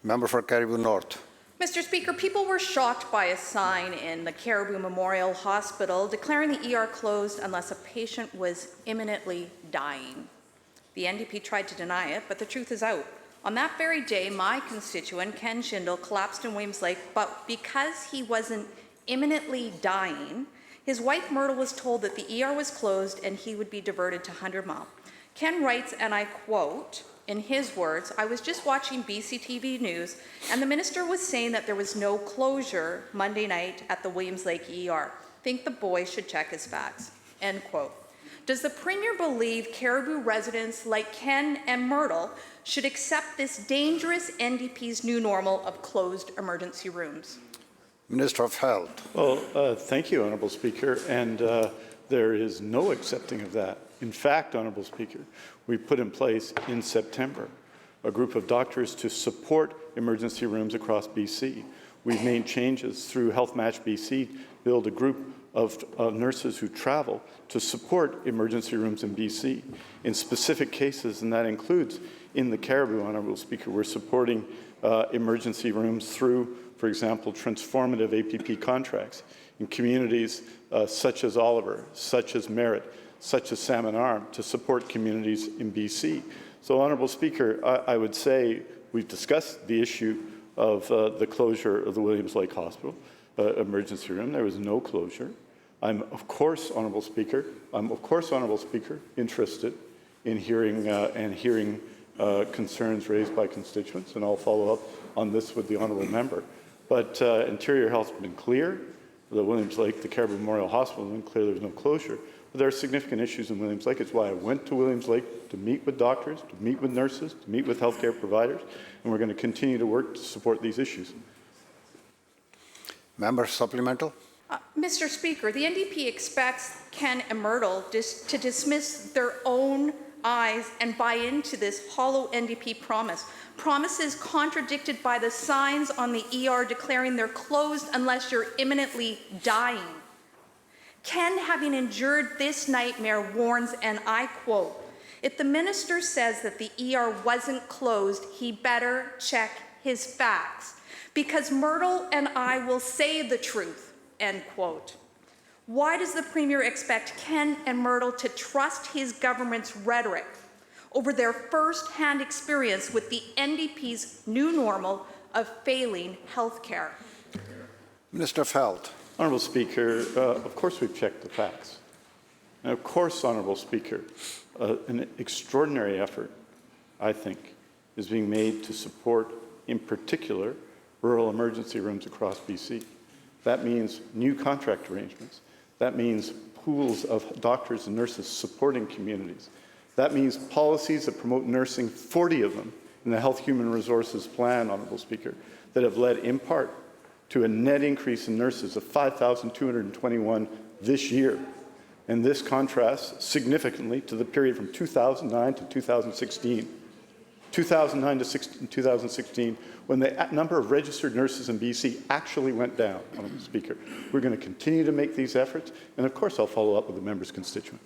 Member for Caribou North. Mr. Speaker, people were shocked by a sign in the Caribou Memorial Hospital declaring the ER closed unless a patient was imminently dying. The NDP tried to deny it, but the truth is out. On that very day, my constituent, Ken Schindel, collapsed in Williams Lake, but because he wasn't imminently dying, his wife Myrtle was told that the ER was closed and he would be diverted to 100 Mile. Ken writes, and I quote, in his words, "I was just watching BCTV News, and the minister was saying that there was no closure Monday night at the Williams Lake ER. Think the boy should check his facts." End quote. Does the Premier believe Caribou residents like Ken and Myrtle should accept this dangerous NDP's new normal of closed emergency rooms? Minister of Health. Well, thank you, Honourable Speaker, and there is no accepting of that. In fact, Honourable Speaker, we put in place in September a group of doctors to support emergency rooms across BC. We've made changes through Health Match BC, build a group of nurses who travel to support emergency rooms in BC in specific cases, and that includes in the Caribou, Honourable Speaker. We're supporting emergency rooms through, for example, transformative APP contracts in communities such as Oliver, such as Merritt, such as Salmon Arm, to support communities in BC. So, Honourable Speaker, I would say we've discussed the issue of the closure of the Williams Lake Hospital emergency room. There was no closure. I'm, of course, Honourable Speaker, interested in hearing concerns raised by constituents, and I'll follow up on this with the honourable member. But Interior Health has been clear. The Williams Lake, the Caribou Memorial Hospital, has been clear there's no closure. But there are significant issues in Williams Lake. It's why I went to Williams Lake to meet with doctors, to meet with nurses, to meet with healthcare providers, and we're going to continue to work to support these issues. Member supplemental. Mr. Speaker, the NDP expects Ken and Myrtle to dismiss their own eyes and buy into this hollow NDP promise. Promises contradicted by the signs on the ER declaring they're closed unless you're imminently dying. Ken, having endured this nightmare, warns, and I quote, "If the minister says that the ER wasn't closed, he better check his facts, because Myrtle and I will say the truth," end quote. Why does the Premier expect Ken and Myrtle to trust his government's rhetoric over their first-hand experience with the NDP's new normal of failing health care? Minister of Health. Honourable Speaker, of course we've checked the facts. And of course, Honourable Speaker, an extraordinary effort, I think, is being made to support, in particular, rural emergency rooms across BC. That means new contract arrangements. That means pools of doctors and nurses supporting communities. That means policies that promote nursing, 40 of them, in the Health Human Resources Plan, Honourable Speaker, that have led in part to a net increase in nurses of 5,221 this year. And this contrasts significantly to the period from 2009 to 2016. 2009 to 2016, when the number of registered nurses in BC actually went down, Honourable Speaker. We're going to continue to make these efforts, and of course I'll follow up with the member's constituent.